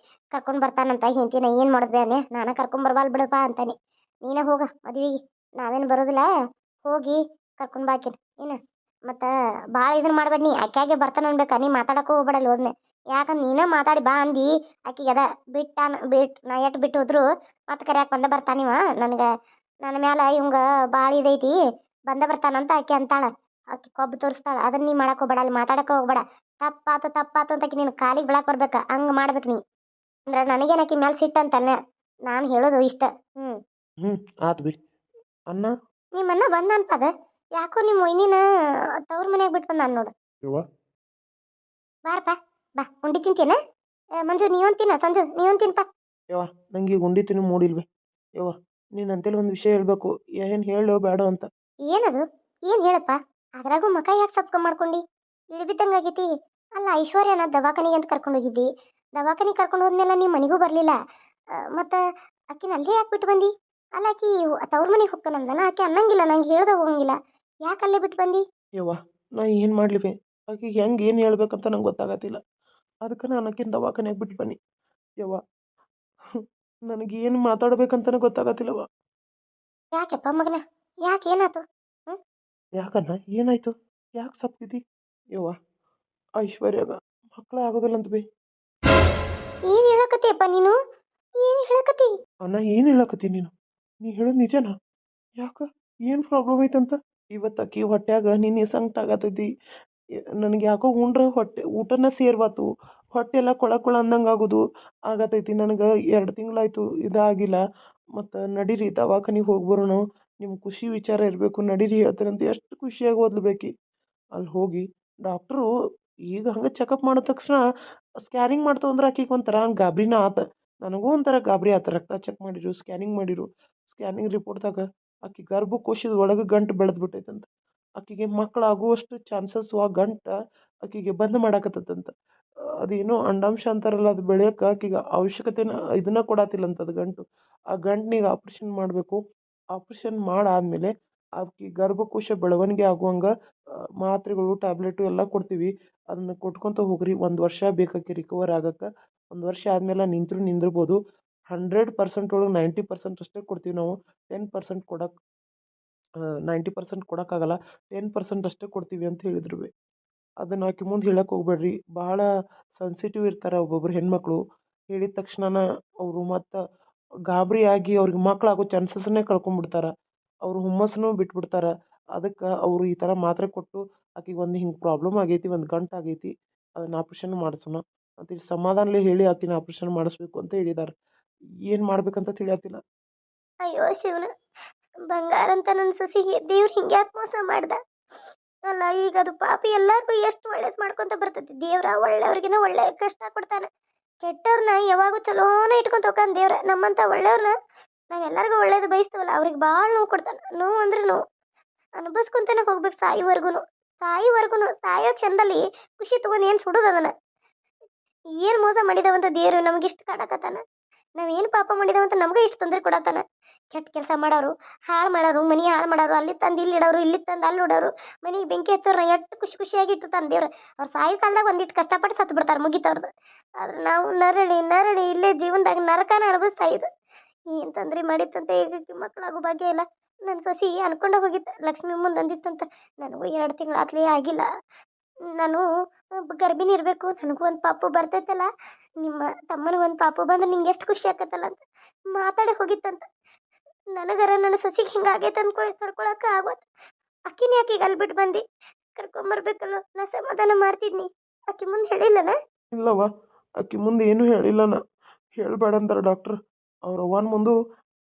ಕರ್ಕೊಂಡು ಬರ್ತಾನಂತ. ಹೆಂಡ್ತಿನ ಏನು ಮಾಡಿದ್ವಿ ಅಂದೆ. ನಾನು ಕರ್ಕೊಂಬರ್ಬಾಲ್ ಬಿಡಪ್ಪ ಅಂತಾನೆ. ನೀನೇ ಹೋಗ ಮದ್ವೆಗೆ, ನಾವೇನು ಬರೋದಿಲ್ಲ. ಹೋಗಿ ಕರ್ಕೊಂಡು ಬಾಕಿನ ಏನು. ಮತ್ತು ಭಾಳ ಇದನ್ನು ಮಾಡ್ಬೇಡ ನೀ. ಆಕೆಯಾಗೆ ಬರ್ತಾನೆ ಅನ್ಬೇಕಾ, ನೀ ಮಾತಾಡೋಕೆ ಹೋಗ್ಬೇಡಲ್ಲ ಹೋದ್ಮೆ. ಯಾಕಂದ್ರೆ ನೀನೇ ಮಾತಾಡಿ ಬಾ ಅಂದು ಆಕೆಗೆ ಅದ ನಾ ಎಟ್ಟು ಬಿಟ್ಟು ಹೋದ್ರು ಮತ್ತೆ ಕರೆಯಾಕೆ ಬರ್ತಾನಿವ. ನನ್ನ ಮ್ಯಾಲ ಇವಂಗ ಭಾಳ ಇದೈತಿ, ಬರ್ತಾನಂತ ಆಕೆ ಅಂತಾಳ. ಆಕಿ ಕೊಬ್ಬು ತೋರಿಸ್ತಾಳ ಅದನ್ನ ನೀ ಮಾಡಕ್ ಹೋಗ್ಬೇಡ, ಅಲ್ಲಿ ಮಾತಾಡಕ ಹೋಗ್ಬೇಡ. ತಪ್ಪಾತು ಅಂತ ನೀನು ಕಾಲಿಗೆ ಬಿಳಾಕ್ ಬರ್ಬೇಕ, ಹಂಗ ಮಾಡ್ಬೇಕು ನೀ. ಅಂದ್ರ ನನಗೇನ್ ಆಕಿ ಮ್ಯಾಲ ಸಿಟ್ಟಂತಾನೆ ನಾನು ಹೇಳೋದು ಇಷ್ಟ. ಹ್ಞೂ ಆತು ಬಿ ಅನ್ನ. ನಿಮ್ಮನ್ನ ಬಂದ ಅನ್ಪದ ಯಾಕೋ ನಿಮ್ಮ ಮೊಯ್ನಿನ ತವ್ರ ಮನ್ಯಾಗ ಬಿಟ್ಟು ಬಂದ ನೋಡು. ಯವ್ವ ಬಾರಪ್ಪ ಬಾ ಉಂಡಿ ತಿಂತೇನ? ಮಂಜು ನೀವೊಂದು ತಿನ್ನ, ಸಂಜು ನೀವೊಂದು ತಿನ್ಪ. ಯವ್ವ ನಂಗೆ ಈಗ ಉಂಡಿ ತಿನ್ನು ಮೂಡಿಲ್ವೇ ಯವ್ವ. ನೀನು ಅಂತೇಳಿ ಒಂದು ವಿಷಯ ಹೇಳ್ಬೇಕು, ಏನು ಹೇಳೋ ಬೇಡ ಅಂತ. ಏನದು? ಏನ್ ಹೇಳಪ್ಪ? ಅದ್ರಾಗೂ ಮಕ ಯಾಕೆ ಸಪ್ಕ ಮಾಡ್ಕೊಂಡಿ? ಇಳಿಬಿದ್ದಂಗಾಗೈತಿ. ಅಲ್ಲ ಐಶ್ವರ್ಯನ ದವಾಖಾನಿಗೆ ಅಂತ ಕರ್ಕೊಂಡು ಹೋಗಿದ್ದಿ, ದವಾಖಾನಿಗೆ ಕರ್ಕೊಂಡು ಹೋದ್ಮೇಲೆ ನೀವು ಮನೆಗೂ ಬರಲಿಲ್ಲ. ಮತ್ತು ಆಕಿನ ಅಲ್ಲೇ ಯಾಕೆ ಬಿಟ್ಟು ಬಂದಿ? ಅಲ್ಲ ಆಕಿ ತವ್ರ ಮನೆಗೆ ಹೋಗ್ತಾನಂದನ, ಆಕೆ ಅನ್ನಂಗಿಲ್ಲ ನಂಗೆ ಹೇಳ್ದೆ ಹೋಗಂಗಿಲ್ಲ, ಯಾಕೆ ಅಲ್ಲೇ ಬಿಟ್ಟು ಬಂದಿ? ಯವ್ವ ನಾ ಏನು ಮಾಡ್ಲಿವೆ, ಆಕೆಗೆ ಹೆಂಗೆ ಏನು ಹೇಳ್ಬೇಕಂತ ನಂಗೆ ಗೊತ್ತಾಗತ್ತಿಲ್ಲ. ಅದಕ್ಕೆ ನಾನು ಆಕಿನ ದವಾಖಾನೆಗೆ ಬಿಟ್ಟು ಬನ್ನಿ ಯವ್ವ. ನನಗೆ ಏನು ಮಾತಾಡ್ಬೇಕಂತನೂ ಗೊತ್ತಾಗತ್ತಿಲ್ಲವ. ಯಾಕೆಪ್ಪ ಮಗನ, ಯಾಕೆ ಏನಾಯ್ತು? ಯಾಕನ್ನ ಏನಾಯ್ತು, ಯಾಕೆ ಸಪ್ತಿದ್ದಿ ಯವ್ವ? ಐಶ್ವರ್ಯಾಗ ಮಕ್ಕಳ ಆಗೋದಿಲ್ಲ ಅಂತ ಬಿ. ಏನು ಹೇಳಕತ್ತೀಯಪ್ಪ ನೀನು? ಏನು ಹೇಳಕತ್ತಿ? ಅಣ್ಣ ಏನು ಹೇಳಕತ್ತಿ ನೀನು? ನೀ ಹೇಳೋದು ನಿಜನಾ? ಯಾಕ ಏನು ಪ್ರಾಬ್ಲಮ್ ಐತಂತ? ಇವತ್ತು ಅಕ್ಕಿ ಹೊಟ್ಯಾಗ ನಿನ್ನೆ ಸಂಕಟ ಆಗತೈತಿ. ನನಗೆ ಯಾಕೋ ಉಂಡ್ರೆ ಹೊಟ್ಟೆ ಊಟನ ಸೇರ್ವಾತು, ಹೊಟ್ಟೆ ಎಲ್ಲ ಕೊಳ ಕೊಳ ಅಂದಂಗೆ ಆಗೋದು ಆಗತೈತಿ. ನನಗೆ 2 ತಿಂಗಳಾಯ್ತು ಇದಾಗಿಲ್ಲ. ಮತ್ತು ನಡೀರಿ ದವಾಖಾನಿಗೆ ಹೋಗಿ ಬರೋಣ, ನಿಮ್ಗೆ ಖುಷಿ ವಿಚಾರ ಇರಬೇಕು, ನಡೀರಿ ಹೇಳ್ತಾರಂತ ಎಷ್ಟು ಖುಷಿಯಾಗಿ ಓದ್ಲೇಬೇಕು. ಅಲ್ಲಿ ಹೋಗಿ ಡಾಕ್ಟ್ರು ಈಗ ಹಂಗೆ ಚೆಕಪ್ ಮಾಡಿದ ತಕ್ಷಣ ಸ್ಕ್ಯಾನಿಂಗ್ ಮಾಡ್ತು ಅಂದ್ರೆ ಆಕಿಗೆ ಒಂಥರ ಗಾಬರಿನ ಆತ. ನನಗೂ ಒಂಥರ ಗಾಬರಿ ಆತ. ರಕ್ತ ಚೆಕ್ ಮಾಡಿರು, ಸ್ಕ್ಯಾನಿಂಗ್ ಮಾಡಿರು. ಸ್ಕ್ಯಾನಿಂಗ್ ರಿಪೋರ್ಟ್ದಾಗ ಆಕಿ ಗರ್ಭಕೋಶದ ಒಳಗೆ ಗಂಟು ಬೆಳೆದು ಬಿಟ್ಟೈತಂತ. ಆಕಿಗೆ ಮಕ್ಕಳಾಗುವಷ್ಟು ಚಾನ್ಸಸ್ ಆ ಗಂಟು ಆಕಿಗೆ ಬಂದ್ ಮಾಡಾಕತ್ತಂತ. ಅದೇನೋ ಅಂಡಾಂಶ ಅಂತಾರಲ್ಲ, ಅದು ಬೆಳೆಯೋಕೆ ಆಕಿಗೆ ಅವಶ್ಯಕತೆನ ಇದನ್ನ ಕೊಡತ್ತಿಲ್ಲಂತ ಅದು ಗಂಟು. ಆ ಗಂಟಿನಿಗೆ ಆಪ್ರೇಷನ್ ಮಾಡಬೇಕು. ಆಪ್ರೇಷನ್ ಮಾಡಾದ್ಮೇಲೆ ಆಕಿ ಗರ್ಭಕೋಶ ಬೆಳವಣಿಗೆ ಆಗುವಂಗೆ ಮಾತ್ರೆಗಳು ಟ್ಯಾಬ್ಲೆಟು ಎಲ್ಲ ಕೊಡ್ತೀವಿ. ಅದನ್ನ ಕೊಟ್ಕೊತ ಹೋಗ್ರಿ. 1 ವರ್ಷ ಬೇಕಾಕಿ ರಿಕವರ್ ಆಗಕ್ಕೆ. 1 ವರ್ಷ ಆದಮೇಲೆ ನಿಂದಿರ್ಬೋದು. 100% ಒಳಗೆ 90% ಅಷ್ಟೇ ಕೊಡ್ತೀವಿ ನಾವು. 10% ಕೊಡಕ್ಕೆ 90% ಕೊಡೋಕ್ಕಾಗಲ್ಲ. 10% ಅಷ್ಟೇ ಕೊಡ್ತೀವಿ ಅಂತ ಹೇಳಿದ್ರು ಬಿ. ಅದನ್ನು ಆಕಿ ಮುಂದೆ ಹೇಳಕ್ಕೆ ಹೋಗ್ಬೇಡ್ರಿ. ಭಾಳ ಸೆನ್ಸಿಟಿವ್ ಇರ್ತಾರೆ ಒಬ್ಬೊಬ್ರು ಹೆಣ್ಮಕ್ಳು. ಹೇಳಿದ ತಕ್ಷಣನ ಅವರು ಮತ್ತು ಗಾಬರಿಯಾಗಿ ಅವ್ರಿಗೆ ಮಕ್ಕಳಾಗೋ ಚಾನ್ಸಸ್ಸನ್ನೇ ಕಳ್ಕೊಂಡ್ಬಿಡ್ತಾರೆ. ಅವರು ಹುಮ್ಮಸ್ಸನ್ನು ಬಿಟ್ಬಿಡ್ತಾರೆ. ಅದಕ್ಕೆ ಅವರು ಈ ಥರ ಮಾತ್ರೆ ಕೊಟ್ಟು ಆಕಿಗೆ ಒಂದು ಹಿಂಗೆ ಪ್ರಾಬ್ಲಮ್ ಆಗೈತಿ, ಒಂದು ಗಂಟು ಆಗೈತಿ, ಅದನ್ನು ಆಪ್ರೇಷನ್ ಮಾಡಿಸೋಣ ಅಂತ ಸಮಾಧಾನಲೇ ಹೇಳಿ ಆಕಿನ ಆಪ್ರೇಷನ್ ಮಾಡಿಸ್ಬೇಕು ಅಂತ ಹೇಳಿದ್ದಾರೆ. ಏನು ಮಾಡ್ಬೇಕಂತ ತಿಳಿಯತ್ತಿಲ್ಲ. ಅಯ್ಯೋ ಶಿವನ, ಬಂಗಾರ ಅಂತ ನನ್ನ ಸೊಸಿಗೆ ದೇವ್ರು ಹಿಂಗ್ಯಾಕೆ ಮೋಸ ಮಾಡ್ದ? ಅಲ್ಲ ಈಗ ಅದು ಪಾಪಿ ಎಲ್ಲಾರ್ಗೂ ಎಷ್ಟು ಒಳ್ಳೇದು ಮಾಡ್ಕೊಂತ ಬರ್ತೈತಿ. ದೇವ್ರ ಒಳ್ಳೆಯವ್ರಿಗಿನ ಒಳ್ಳೆ ಕಷ್ಟ ಕೊಡ್ತಾನೆ, ಕೆಟ್ಟವ್ರನ್ನ ಯಾವಾಗೂ ಚಲೋನ ಇಟ್ಕೊಂತ ಹೋಗ್ತಾನೆ ದೇವ್ರ. ನಮ್ಮಂತ ಒಳ್ಳೆಯವ್ರನ್ನ ನಾವೆಲ್ಲರಿಗೂ ಒಳ್ಳೇದು ಬಯಸ್ತೀವಲ್ಲ, ಅವ್ರಿಗೆ ಭಾಳ ನೋವು ಕೊಡ್ತಾನೆ. ನೋವು ಅಂದ್ರೆ ನೋವು ಅನುಭವಿಸ್ಕೊಂತಾನೆ ಹೋಗ್ಬೇಕು ಸಾಯಿವರ್ಗುನು ಸಾಯೋ ಕ್ಷಣದಲ್ಲಿ ಖುಷಿ ತಗೊಂಡು ಏನು ಸುಡೋದು ಅದನ್ನ. ಏನು ಮೋಸ ಮಾಡಿದವಂತ ದೇವ್ರು ನಮಗಿಷ್ಟು ಕಾಡಕತ್ತಾನ? ನಾವೇನು ಪಾಪ ಮಾಡಿದವಂತ ನಮಗೂ ಇಷ್ಟು ತೊಂದರೆ ಕೊಡತ್ತಾನ? ಕೆಟ್ಟ ಕೆಲಸ ಮಾಡೋರು, ಹಾಳು ಮಾಡೋರು, ಮನೆ ಹಾಳು ಮಾಡೋರು, ಅಲ್ಲಿ ತಂದು ಇಲ್ಲಿ ಇಡೋರು, ಇಲ್ಲಿ ತಂದು ಅಲ್ಲಿ ಇಡೋರು, ಮನೆಗೆ ಬೆಂಕಿ ಹಚ್ಚೋರ್ನ ಎಷ್ಟು ಖುಷಿಯಾಗಿ ಇಟ್ಟಿರ್ತಾನೆ ದೇವ್ರು. ಅವ್ರು ಸಾಯೋ ಕಾಲದಾಗ ಒಂದಿಟ್ಟು ಕಷ್ಟಪಟ್ಟು ಸತ್ತು ಬಿಡ್ತಾರೆ, ಮುಗಿತವ್ರದ್ದು. ಆದ್ರೆ ನಾವು ನರಳಿ ಇಲ್ಲೇ ಜೀವನದಾಗ ನರಕನ ಅನುಭವಿಸ್ತಾ ಇದ್ದು. ಏನು ತೊಂದರೆ ಮಾಡಿತ್ತಂತ ಈಗ ಮಕ್ಕಳಾಗೋ ಭಾಗ್ಯ ಇಲ್ಲ. ನನ್ನ ಸೊಸಿ ಅನ್ಕೊಂಡ ಹೋಗಿದ್ದ ಲಕ್ಷ್ಮಿ ಮುಂದೆ ಅಂದಿತ್ತಂತ. ನನಗೂ 2 ತಿಂಗಳಾತ್ಲೇ ಆಗಿಲ್ಲ, ನಾನು ಗರ್ಭಿಣಿ ಇರಬೇಕು, ನನಗೂ ಒಂದು ಪಾಪು ಬರ್ತೈತಲ್ಲ, ನಿಮ್ಮ ತಮ್ಮನಿಗೆ ಒಂದು ಪಾಪು ಬಂದ್ರೆ ನಿಂಗೆ ಎಷ್ಟು ಖುಷಿ ಆಕತ್ತಲ್ಲ ಅಂತ ಮಾತಾಡಿ ಹೋಗಿತ್ತಂತ. ನನಗರ ನನ್ನ ಸೊಸಿಗೆ ಹಿಂಗಾಗೈತೆ ತಡ್ಕೊಳಕ್ಕೆ ಆಗೋದು. ಅಕ್ಕಿನ ಯಾಕೆ ಅಲ್ಲಿ ಬಿಟ್ಟು ಬಂದು ಕರ್ಕೊಂಬರ್ಬೇಕಲ್ಲ, ನಾ ಸಮಾಧಾನ ಮಾಡ್ತಿದ್ನಿ. ಅಕ್ಕಿ ಮುಂದೆ ಹೇಳಿಲ್ಲನ? ಇಲ್ಲವ್ವ, ಆಕಿ ಮುಂದೆ ಏನೂ ಹೇಳಿಲ್ಲ. ನಾ ಹೇಳಬೇಡ ಅಂತಾರೆ ಡಾಕ್ಟ್ರ್. ಅವ್ರ ಅವ್ವನ ಮುಂದೆ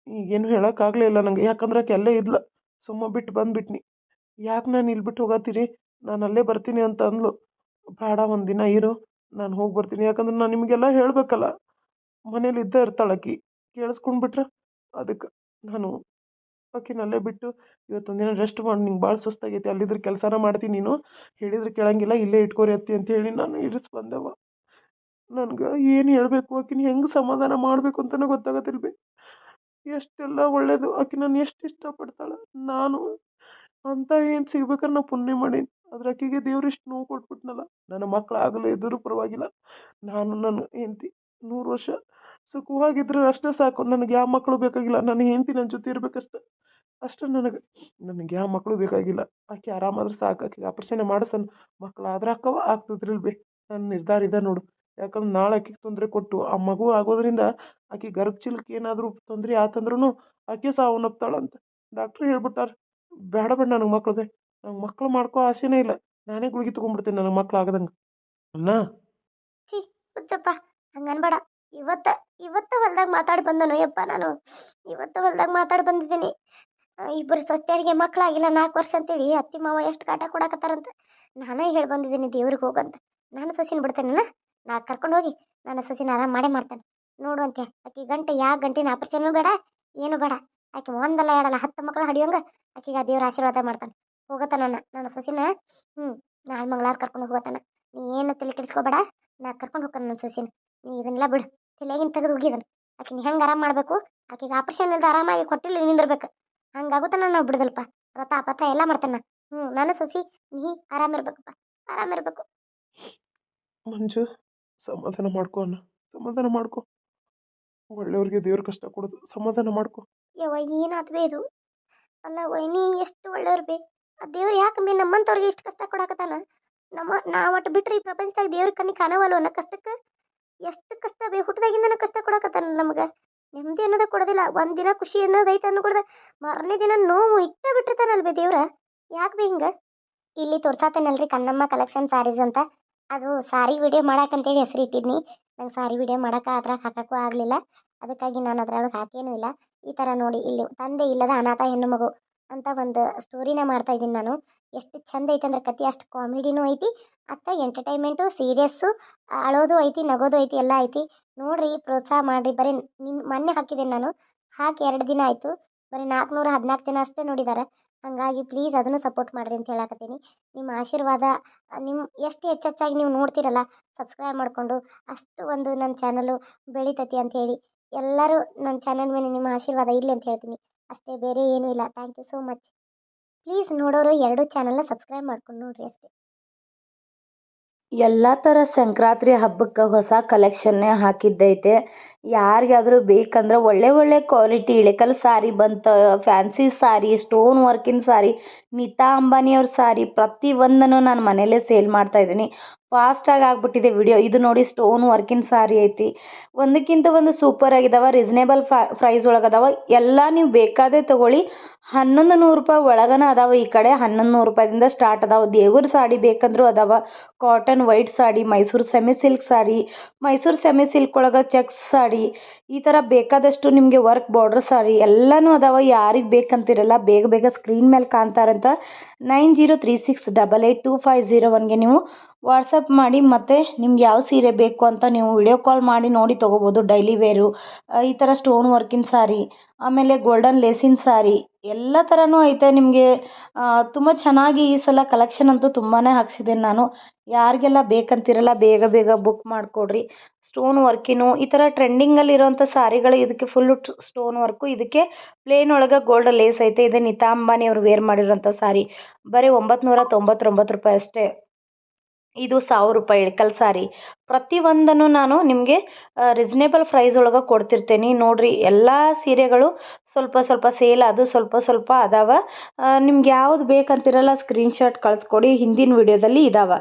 ಈಗೇನು ಹೇಳೋಕ್ಕಾಗಲೇ ಇಲ್ಲ ನನಗೆ. ಯಾಕಂದ್ರೆ ಆಕೆ ಅಲ್ಲೇ ಇದ್ಲು. ಸುಮ್ಮ ಬಿಟ್ಟು ಬಂದುಬಿಟ್ನಿ. ಯಾಕೆ ನಾನು ಇಲ್ಲಿ ಬಿಟ್ಟು ಹೋಗತ್ತೀರಿ, ನಾನು ಅಲ್ಲೇ ಬರ್ತೀನಿ ಅಂತ ಅಂದ್ಲು. ಬೇಡ, ಒಂದು ದಿನ ಇರು, ನಾನು ಹೋಗಿ ಬರ್ತೀನಿ. ಯಾಕಂದ್ರೆ ನಾನು ನಿಮಗೆಲ್ಲ ಹೇಳಬೇಕಲ್ಲ, ಮನೇಲಿ ಇದ್ದೇ ಇರ್ತಾಳೆ ಆಕಿ, ಕೇಳಿಸ್ಕೊಂಡ್ಬಿಟ್ರೆ. ಅದಕ್ಕೆ ನಾನು ಆಕಿನಲ್ಲೇ ಬಿಟ್ಟು ಇವತ್ತೊಂದು ದಿನ ರೆಸ್ಟ್ ಮಾಡಿ, ನಿಂಗೆ ಭಾಳ ಸುಸ್ತಾಗೈತಿ, ಅಲ್ಲಿದ್ರೆ ಕೆಲಸನ ಮಾಡ್ತೀನಿ, ನೀನು ಹೇಳಿದ್ರೆ ಕೇಳಂಗಿಲ್ಲ, ಇಲ್ಲೇ ಇಟ್ಕೋರಿ ಅತ್ತಿ ಅಂತ ಹೇಳಿ ನಾನು ಇರಿಸಿ ಬಂದೆವ. ನನ್ಗೆ ಏನು ಹೇಳಬೇಕು, ಆಕಿನ ಹೆಂಗೆ ಸಮಾಧಾನ ಮಾಡಬೇಕು ಅಂತಲೂ ಗೊತ್ತಾಗತ್ತಿಲ್ಲ ಬಿ. ಎಷ್ಟೆಲ್ಲ ಒಳ್ಳೇದು, ಆಕಿ ನಾನು ಎಷ್ಟು ಇಷ್ಟಪಡ್ತಾಳೆ. ನಾನು ಅಂತ ಏನು ಸಿಗ್ಬೇಕಾದ್ರೆ ನಾ ಪುಣ್ಯ ಮಾಡೀನಿ. ಆದ್ರೆ ಆಕಿಗೆ ದೇವ್ರು ಇಷ್ಟು ನೋವು ಕೊಟ್ಬಿಟ್ನಲ್ಲ. ನನ್ನ ಮಕ್ಳು ಆಗಲೇ ಇದ್ದರೂ ಪರವಾಗಿಲ್ಲ, ನಾನು ನನ್ನ ಹೆಂಡತಿ 100 ವರ್ಷ ಸುಖವಾಗಿದ್ರೆ ಅಷ್ಟೇ ಸಾಕು. ನನಗೆ ಯಾವ ಮಕ್ಕಳು ಬೇಕಾಗಿಲ್ಲ, ನನ್ನ ಹೆಂಡತಿ ನನ್ನ ಜೊತೆ ಇರಬೇಕಷ್ಟೆ. ಅಷ್ಟೇ ನನಗೆ ಯಾವ ಮಕ್ಕಳು ಬೇಕಾಗಿಲ್ಲ. ಆಕೆ ಆರಾಮಾದ್ರೆ ಸಾಕು. ಆಕೆಗೆ ಆಪರೇಷನ್ ಮಾಡಿಸನ್, ಮಕ್ಳು ಆದ್ರೆ ಅಕ್ಕವ ಆಗ್ತಿದ್ರಿಲ್ ಬಿ. ನನ್ನ ನಿರ್ಧಾರ ಇದೆ ನೋಡು. ಯಾಕಂದ್ರೆ ನಾಳೆ ಆಕೆಗೆ ತೊಂದರೆ ಕೊಟ್ಟು ಆ ಮಗು ಆಗೋದ್ರಿಂದ ಆಕೆ ಗರ್ಭಚೀಲಕ್ಕೆ ಏನಾದರೂ ತೊಂದರೆ ಆತಂದ್ರೂ ಆಕೆ ಸಾವನ್ನಪ್ತಾಳಂತ ಡಾಕ್ಟ್ರು ಹೇಳ್ಬಿಟ್ಟಾರೆ. ಬೇಡ ನನಗೆ ಮಕ್ಳು ನಂಗೆ ಮಕ್ಳು ಮಾಡ್ಕೋ ಆಸೆನೇ ಇಲ್ಲ. ನಾನೇ ಗುಳಿಗೆ ತೊಗೊಂಡ್ಬಿಡ್ತೀನಿ ನನಗೆ ಮಕ್ಳು ಆಗದಂಗೆ. ಅಣ್ಣ ಛೀ ಹುಚ್ಚಪ್ಪ, ಹಂಗನ್ಬೇಡ. ಇವತ್ತ ಇವತ್ತ ಹೊಲ್ದಾಗ ಮಾತಾಡಿ ಬಂದನು ಯಪ್ಪ ನಾನು. ಇವತ್ತ ಹೊಲ್ದಾಗ ಮಾತಾಡಿ ಬಂದಿದ್ದೀನಿ. ಇಬ್ಬರು ಸೊಸೆಯರಿಗೆ ಮಕ್ಕಳಾಗಿಲ್ಲ 4 ವರ್ಷ ಅಂತೇಳಿ ಅತ್ತಿ ಮಾವ ಎಷ್ಟು ಕಾಟ ಕೊಡಾಕತ್ತಾರಂತ. ನಾನೇ ಹೇಳಿ ಬಂದಿದ್ದೀನಿ ದೇವ್ರಿಗೆ ಹೋಗಂತ. ನಾನು ಸೊಸಿನ ಬಿಡ್ತೇನೆ. ನಾ ಕರ್ಕೊಂಡು ಹೋಗಿ ನನ್ನ ಸೊಸಿನ ಆರಾಮ ಮಾಡೇ ಮಾಡ್ತೇನೆ. ನೋಡುವಂತೆ ಆಕಿ ಗಂಟೆ ಗಂಟಿನ ಆಪರೇಷನ್ನು ಬೇಡ, ಏನು ಬೇಡ. ಆಕೆ ಒಂದಲ್ಲ ಎರಡಲ್ಲ 10 ಮಕ್ಕಳು ಹಡಿಯೋಂಗ ಆಕಿಗೆ ಆ ದೇವ್ರ ಆಶೀರ್ವಾದ ಮಾಡ್ತಾನೆ. ಹೋಗತ್ತಾನ ನನ್ನ ಸೊಸಿನ. ನಾಳೆ ಮಂಗಳಾರ ಕರ್ಕೊಂಡು ಹೋಗತ್ತಾನ. ನೀ ಏನು ತಲೆ ಕೆಡಿಸ್ಕೋಬೇಡ, ನಾ ಕರ್ಕೊಂಡು ಹೋಗ್ತಾನೆ ನನ್ನ ಸೊಸಿನ. ನೀ ಇದನ್ನೆಲ್ಲ ಬಿಡು, ತಲೆಯಾಗಿನ ತೆಗೆದು ಹೋಗಿದನು. ಆಕಿನ ಹೆಂಗೆ ಆರಾಮ ಮಾಡಬೇಕು, ಆಕೆಗೆ ಆಪರೇಷನ್ ಇಲ್ಲದೆ ಆರಾಮಾಗಿ ಕೊಟ್ಟಿಲ್ಲ ನಿಂದಿರ್ಬೇಕು. ಹಂಗಾಗುತ್ತಾನ ನಾವು ಬಿಡುದಲ್ಪ. ವ್ರತ ಪಥ ಎಲ್ಲ ಮಾಡ್ತಾನ. ನನ್ನ ಸೊಸಿ ನೀ ಆರಾಮಿರ್ಬೇಕಪ್ಪ, ಆರಾಮಿರ್ಬೇಕು. ಮಂಜು, ಸಮಾಧಾನ ಮಾಡ್ಕೊ ಅಣ್ಣ, ಸಮಾಧಾನ ಮಾಡ್ಕೊ. ಒಳ್ಳೆಯವ್ರಿಗೆ ದೇವ್ರ ಕಷ್ಟ ಕೊಡೋದು, ಸಮಾಧಾನ ಮಾಡ್ಕೊ. ಯವ್ವ ಏನಾತ್ ಬೇ ಇದು? ಅಲ್ಲ ವೈನಿ ಎಷ್ಟು ಒಳ್ಳೆಯವ್ರು ಬೇ. ಆ ದೇವ್ರು ಯಾಕೆ ಬೇ ನಮ್ಮಂಥವ್ರಿಗೆ ಇಷ್ಟು ಕಷ್ಟ ಕೊಡಾಕತ್ತಾನ? ನಾವು ಒಟ್ಟು ಬಿಟ್ರೆ ಈ ಪ್ರಪಂಚದಾಗ ದೇವ್ರ ಕಣ್ಣಿ ಕಾಣವಲ್ವ ಅನ್ನೋ ಕಷ್ಟಕ್ಕೆ ಎಷ್ಟು ಕಷ್ಟ ಬೇ. ಹುಟ್ಟದಾಗಿಂದನ ಕಷ್ಟ ಕೊಡಾಕತ್ತಾನ ನಮ್ಗೆ. ನೆಮ್ಮದಿ ಅನ್ನೋದ ಕೊಡೋದಿಲ್ಲ. ಒಂದಿನ ಖುಷಿ ಅನ್ನೋದೈತೆ ಅನ್ಕೊಡ್ದ ಮಾರನೇ ದಿನ ನೋವು ಇಟ್ಟ ಬಿಟ್ಟಿರ್ತಾನಲ್ವೇ ದೇವ್ರ. ಯಾಕೆ ಬೇ ಹಿಂಗೆ? ಇಲ್ಲಿ ತೋರ್ಸಾತೇನಲ್ರಿ ಕನ್ನಮ್ಮ ಕಲೆಕ್ಷನ್ ಸ್ಯಾರೀಸ್ ಅಂತ. ಅದು ಸಾರಿ ವಿಡಿಯೋ ಮಾಡಕ್ಕಂತೇಳಿ ಹೆಸರು ಇಟ್ಟಿದ್ನಿ. ನಂಗೆ ಸಾರಿ ವಿಡಿಯೋ ಮಾಡಕ್ಕೆ ಅದ್ರಾಗ ಹಾಕಕ್ಕೂ ಆಗಲಿಲ್ಲ. ಅದಕ್ಕಾಗಿ ನಾನು ಅದ್ರೊಳಗೆ ಹಾಕೇನೂ ಇಲ್ಲ. ಈ ಥರ ನೋಡಿ, ಇಲ್ಲಿ ತಂದೆ ಇಲ್ಲದ ಅನಾಥ ಹೆಣ್ಣು ಮಗು ಅಂತ ಒಂದು ಸ್ಟೋರಿನ ಮಾಡ್ತಾ ಇದ್ದೀನಿ ನಾನು. ಎಷ್ಟು ಚಂದ ಐತೆ ಅಂದ್ರೆ ಕತೆ, ಅಷ್ಟು ಕಾಮಿಡಿನೂ ಐತಿ, ಅತ್ತ ಎಂಟರ್ಟೈನ್ಮೆಂಟು, ಸೀರಿಯಸ್ಸು, ಅಳೋದು ಐತಿ, ನಗೋದು ಐತಿ, ಎಲ್ಲ ಐತಿ. ನೋಡ್ರಿ, ಪ್ರೋತ್ಸಾಹ ಮಾಡಿರಿ. ಬರೀ ಮೊನ್ನೆ ಹಾಕಿದ್ದೀನಿ ನಾನು, ಹಾಕಿ 2 ದಿನ ಆಯಿತು. ಬರೀ 414 ಜನ ಅಷ್ಟೇ ನೋಡಿದ್ದಾರೆ. ಹಾಗಾಗಿ ಪ್ಲೀಸ್ ಅದನ್ನು ಸಪೋರ್ಟ್ ಮಾಡಿರಿ ಅಂತ ಹೇಳಕತ್ತೀನಿ. ನಿಮ್ಮ ಆಶೀರ್ವಾದ, ನಿಮ್ಮ ಎಷ್ಟು ಹೆಚ್ಚೆಚ್ಚಾಗಿ ನೀವು ನೋಡ್ತೀರಲ್ಲ ಸಬ್ಸ್ಕ್ರೈಬ್ ಮಾಡಿಕೊಂಡು, ಅಷ್ಟು ಒಂದು ನನ್ನ ಚಾನಲ್ಲು ಬೆಳಿತೈತಿ ಅಂಥೇಳಿ ಎಲ್ಲರೂ ನನ್ನ ಚಾನಲ್ ಮೇಲೆ ನಿಮ್ಮ ಆಶೀರ್ವಾದ ಇರಲಿ ಅಂತ ಹೇಳ್ತೀನಿ. ಅಷ್ಟೇ, ಬೇರೆ ಏನೂ ಇಲ್ಲ. Thank you so much. Please ನೋಡೋರು 2 ಚಾನಲ್ನ ಸಬ್ಸ್ಕ್ರೈಬ್ ಮಾಡ್ಕೊಂಡು ನೋಡಿರಿ ಅಷ್ಟೇ. ಎಲ್ಲ ಥರ ಸಂಕ್ರಾಂತಿ ಹಬ್ಬಕ್ಕೆ ಹೊಸ ಕಲೆಕ್ಷನ್ನೇ ಹಾಕಿದ್ದೈತೆ. ಯಾರಿಗಾದರೂ ಬೇಕಂದ್ರೆ ಒಳ್ಳೆ ಕ್ವಾಲಿಟಿ ಇಳಕಲ್ ಸಾರಿ ಬಂತು, ಫ್ಯಾನ್ಸಿ ಸಾರಿ, ಸ್ಟೋನ್ ವರ್ಕಿನ ಸಾರಿ, ನೀತಾ ಅಂಬಾನಿಯವ್ರ ಸಾರಿ ಪ್ರತಿಯೊಂದನ್ನು ನಾನು ಮನೇಲೇ ಸೇಲ್ ಮಾಡ್ತಾಯಿದ್ದೀನಿ. ಫಾಸ್ಟಾಗಿ ಆಗ್ಬಿಟ್ಟಿದೆ ವಿಡಿಯೋ. ಇದು ನೋಡಿ, ಸ್ಟೋನ್ ವರ್ಕಿನ ಸಾರಿ ಐತಿ. ಒಂದಕ್ಕಿಂತ ಒಂದು ಸೂಪರ್ ಆಗಿದಾವೆ. ರೀಸನೇಬಲ್ ಪ್ರೈಸ್ ಒಳಗದಾವ. ಎಲ್ಲ ನೀವು ಬೇಕಾದೇ ತೊಗೊಳ್ಳಿ. 1100 ರೂಪಾಯಿ ಒಳಗನ ಅದಾವೆ. ಈ ಕಡೆ 1100 ರೂಪಾಯಿಂದ ಸ್ಟಾರ್ಟ್ ಅದಾವೆ. ದೇವ್ರ ಸಾಡಿ ಬೇಕಂದ್ರೂ ಅದಾವ. Cotton white sari, Mysuru semi silk sari, Mysuru semi silk ಒಳಗೆ ಚೆಕ್ಸ್ ಸಾಡಿ, ಈ ಥರ ಬೇಕಾದಷ್ಟು ನಿಮಗೆ ವರ್ಕ್ ಬಾರ್ಡ್ರ್ ಸಾರಿ ಎಲ್ಲನೂ ಅದಾವೆ. ಯಾರಿಗೆ ಬೇಕಂತಿರಲ್ಲ, ಬೇಗ ಸ್ಕ್ರೀನ್ ಮೇಲೆ ಕಾಣ್ತಾರಂತ 9036882501ಗೆ ನೀವು ವಾಟ್ಸಪ್ ಮಾಡಿ. ಮತ್ತು ನಿಮ್ಗೆ ಯಾವ ಸೀರೆ ಬೇಕು ಅಂತ ನೀವು ವಿಡಿಯೋ ಕಾಲ್ ಮಾಡಿ ನೋಡಿ ತೊಗೋಬೋದು. ಡೈಲಿ ವೇರು, ಈ ಥರ ಸ್ಟೋನ್ ವರ್ಕಿನ ಸಾರಿ, ಆಮೇಲೆ ಗೋಲ್ಡನ್ ಲೇಸಿನ ಸಾರಿ, ಎಲ್ಲ ಥರನೂ ಐತೆ. ನಿಮಗೆ ತುಂಬ ಚೆನ್ನಾಗಿ ಈ ಸಲ ಕಲೆಕ್ಷನ್ ಅಂತೂ ತುಂಬಾ ಹಾಕ್ಸಿದ್ದೀನಿ ನಾನು. ಯಾರಿಗೆಲ್ಲ ಬೇಕಂತಿರಲ್ಲ ಬೇಗ ಬುಕ್ ಮಾಡಿಕೊಡ್ರಿ. ಸ್ಟೋನ್ ವರ್ಕಿನು ಈ ಥರ ಟ್ರೆಂಡಿಂಗಲ್ಲಿರೋಂಥ ಸಾರಿಗಳು. ಇದಕ್ಕೆ ಫುಲ್ಲು ಸ್ಟೋನ್ ವರ್ಕು, ಇದಕ್ಕೆ ಪ್ಲೇನ್ ಒಳಗೆ ಗೋಲ್ಡ್ ಲೇಸ್ ಐತೆ. ಇದು ನೀತಾ ಅಂಬಾನಿ ಅವರು ವೇರ್ ಮಾಡಿರೋಂಥ ಸಾರಿ. ಬರೀ 999 ರೂಪಾಯಿ ಅಷ್ಟೇ. ಇದು 1000 ರೂಪಾಯಿ ಇಳಕಲ್ ಸಾರಿ. ಪ್ರತಿಯೊಂದನ್ನು ನಾನು ನಿಮಗೆ ರೀಸನೇಬಲ್ ಪ್ರೈಸ್ ಒಳಗೆ ಕೊಡ್ತಿರ್ತೀನಿ. ನೋಡಿರಿ, ಎಲ್ಲ ಸೀರೆಗಳು ಸ್ವಲ್ಪ ಸೇಲ್, ಅದು ಸ್ವಲ್ಪ ಅದಾವ. ನಿಮ್ಗೆ ಯಾವ್ದು ಬೇಕಂತಿರಲ್ಲ ಸ್ಕ್ರೀನ್ಶಾಟ್ ಕಳಿಸ್ಕೊಡಿ. ಹಿಂದಿನ ವಿಡಿಯೋದಲ್ಲಿ ಇದಾವೆ.